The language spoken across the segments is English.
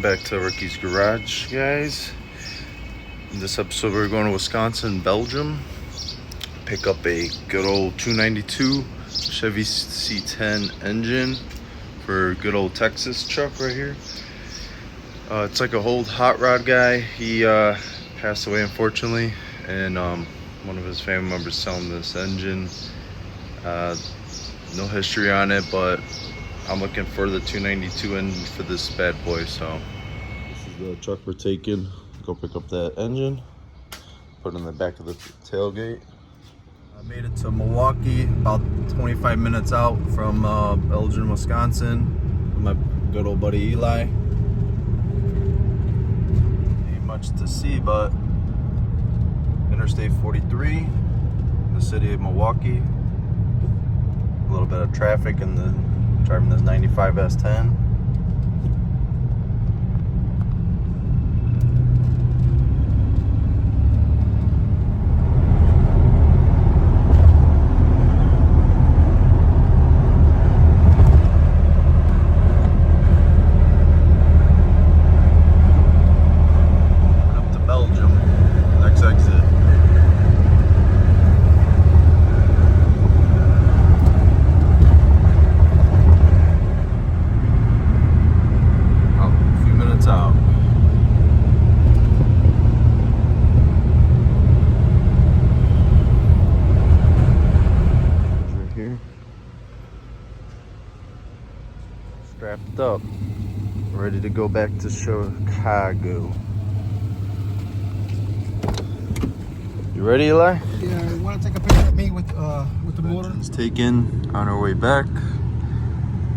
Welcome back to Ricky's Garage, guys. In this episode, we're going to Wisconsin, Belgium. Pick up a good old 292 Chevy C10 engine for good old Texas truck right here. It's like a old hot rod guy. He passed away, unfortunately, and one of his family members selling this engine. No history on it, but I'm looking for the 292 engine for this bad boy. So this is the truck we're taking. Go pick up that engine, put it in the back of the tailgate. I made it to Milwaukee, about 25 minutes out from Belgium, Wisconsin, with my good old buddy Eli. Ain't much to see, but Interstate 43, the city of Milwaukee. A little bit of traffic in the driving this 95 S10. Up to Belgium, next exit. Out. Right here. Strapped up. Ready to go back to Chicago. You ready, Eli? Yeah, you want to take a picture of me with the motor? Engine's taken on our way back.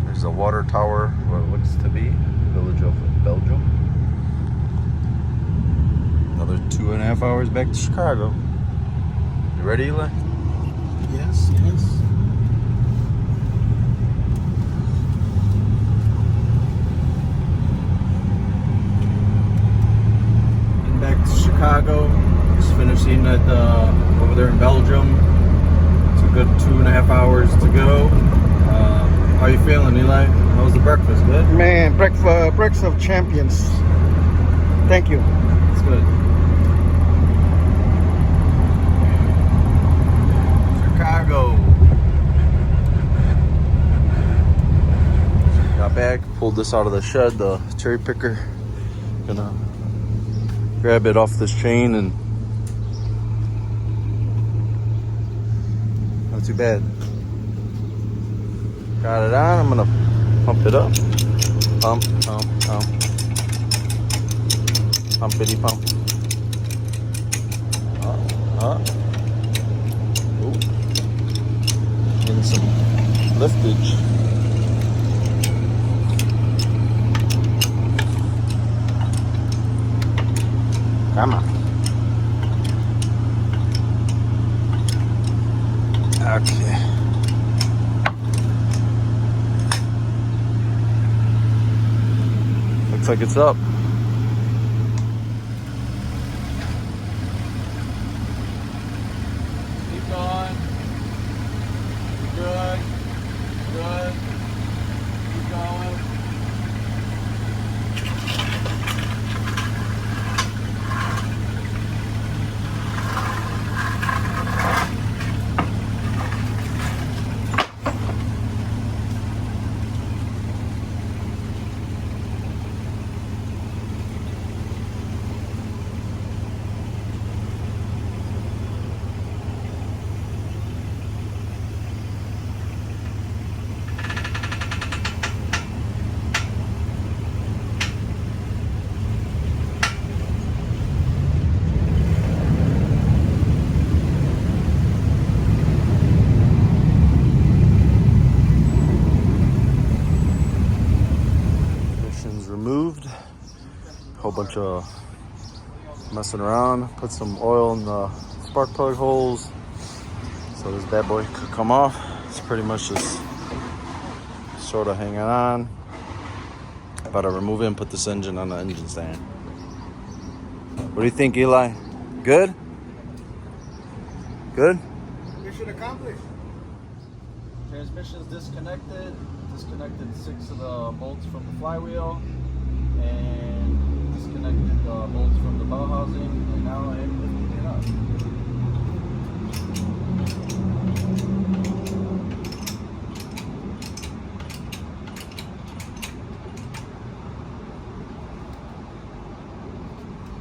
There's a water tower, what it looks to be. Village of Belgium. Another 2.5 hours back to Chicago. You ready, Eli? Yes, yes. And back to Chicago. Just finishing at over there in Belgium. It's a good 2.5 hours to go. How you feeling, Eli? How was the breakfast? Good? Man, breakfast of champions. Thank you. It's good. Chicago. Got back, pulled this out of the shed, the cherry picker. Gonna grab it off this chain and not too bad. Got it on, I'm gonna pump it up. Pump, pump, pump. Pumpity pump. Ooh. Getting some liftage. Come on. Okay. Looks like it's up. Keep going. Good. Good. Keep going. Removed. Whole bunch of messing around. Put some oil in the spark plug holes so this bad boy could come off. It's pretty much just sort of hanging on. About to remove it and put this engine on the engine stand. What do you think, Eli? Good? Good? Mission accomplished. Transmission's disconnected. Disconnected 6 of the bolts from the flywheel. And pausing, and now I am lifting it up.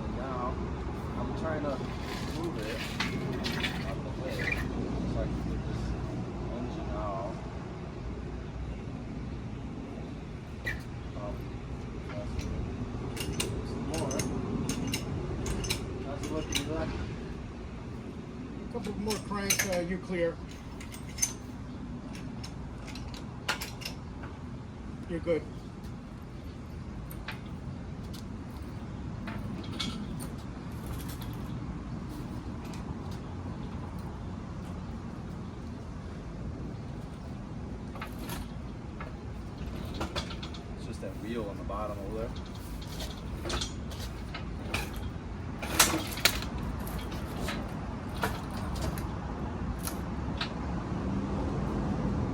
And now I'm trying to move it out the way so I can get this engine out. Some more. How's it looking, Eli? A couple more cranks, you clear. You're good. It's just that wheel on the bottom over there.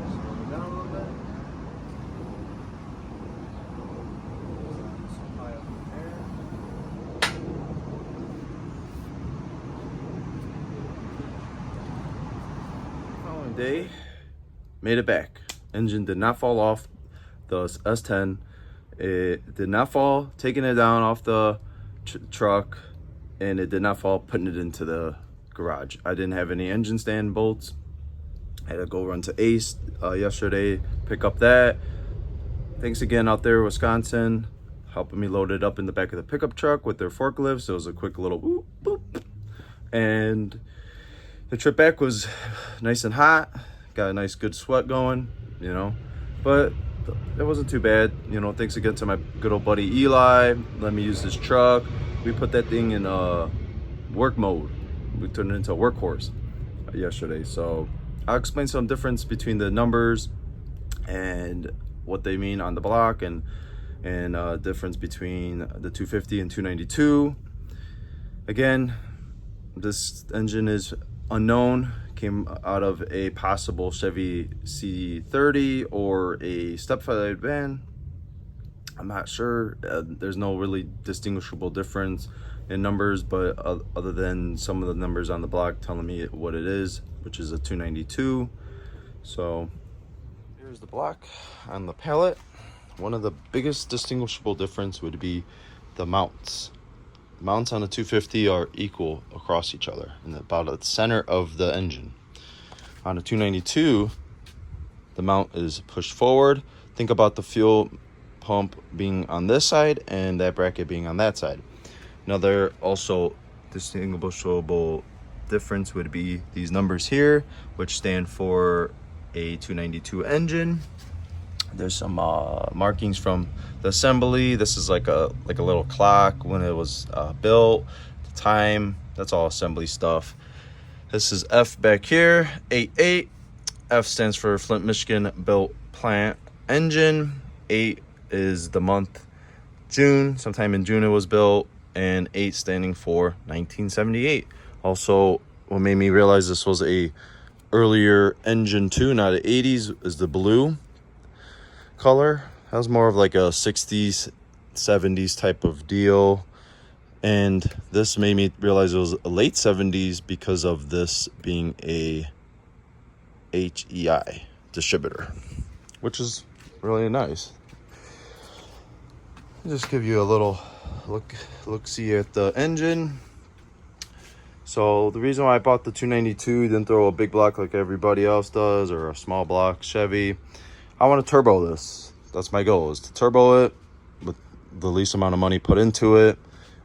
Slow it down a little bit. So high up in the air. Following day, made it back. Engine did not fall off the S10. It did not fall taking it down off the truck, and it did not fall putting it into the garage. I didn't have any engine stand bolts. I had to go run to Ace yesterday, pick up that. Thanks again out there, Wisconsin, helping me load it up in the back of the pickup truck with their forklifts. It was a quick little boop, boop. And the trip back was nice and hot. Got a nice good sweat going, you know, but it wasn't too bad. You know, thanks again to my good old buddy Eli. Let me use this truck. We put that thing in work mode. We turned it into a workhorse yesterday. So I'll explain some difference between the numbers and what they mean on the block, and difference between the 250 and 292. Again, this engine is unknown. Came out of a possible Chevy C30 or a stepfather van. I'm not sure. There's no really distinguishable difference in numbers, but other than some of the numbers on the block telling me what it is, which is a 292. So here's the block on the pallet. One of the biggest distinguishable difference would be the mounts. Mounts on the 250 are equal across each other in about the center of the engine. On the 292, the mount is pushed forward. Think about the fuel pump being on this side and that bracket being on that side. Another also distinguishable difference would be these numbers here, which stand for a 292 engine. There's some markings from the assembly. This is like a little clock when it was built, the time. That's all assembly stuff. This is F back here, 88. F stands for Flint, Michigan built plant engine. 8 is the month June. Sometime in June it was built, and 8 standing for 1978. Also, what made me realize this was a earlier engine too, not an 80s, is the blue color. That was more of like a 60s 70s type of deal, and this made me realize it was a late 70s because of this being a HEI distributor, which is really nice. Just give you a little look see at the engine. So the reason why I bought the 292, didn't throw a big block like everybody else does, or a small block Chevy, I want to turbo this. That's my goal, is to turbo it with the least amount of money put into it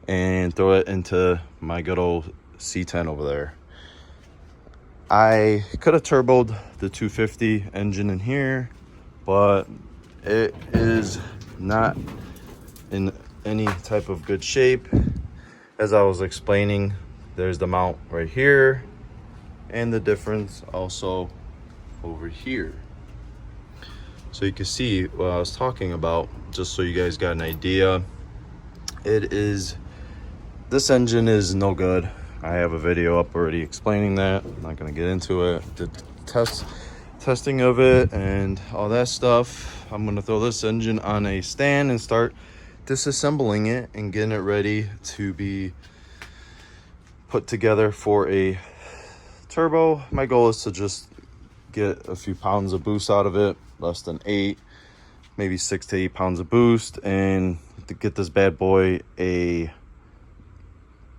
and throw it into my good old C10 over there. I could have turboed the 250 engine in here, but it is not in any type of good shape. As I was explaining, there's the mount right here, and the difference also over here. So you can see what I was talking about, just so you guys got an idea. This engine is no good. I have a video up already explaining that. I'm not gonna get into it. Did testing of it and all that stuff. I'm gonna throw this engine on a stand and start disassembling it and getting it ready to be put together for a turbo. My goal is to just get a few pounds of boost out of it, less than 8, maybe 6 to 8 pounds of boost, and to get this bad boy a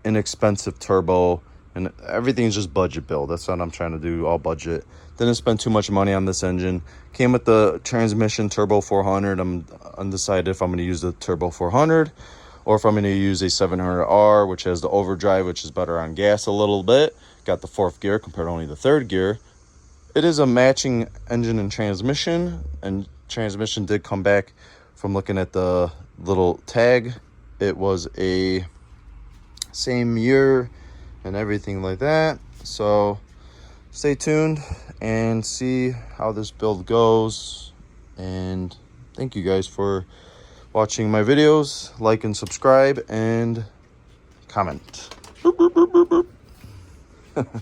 inexpensive turbo. And everything's just budget build. That's what I'm trying to do, all budget. Didn't spend too much money on this engine. Came with the transmission turbo 400. I'm undecided if I'm going to use the turbo 400 or if I'm going to use a 700R, which has the overdrive, which is better on gas a little bit. Got the 4th gear compared to only the 3rd gear. It is a matching engine and transmission did come back from looking at the little tag. It was a same year and everything like that. So stay tuned and see how this build goes. And thank you guys for watching my videos. Like and subscribe and comment. Boop, boop, boop, boop, boop.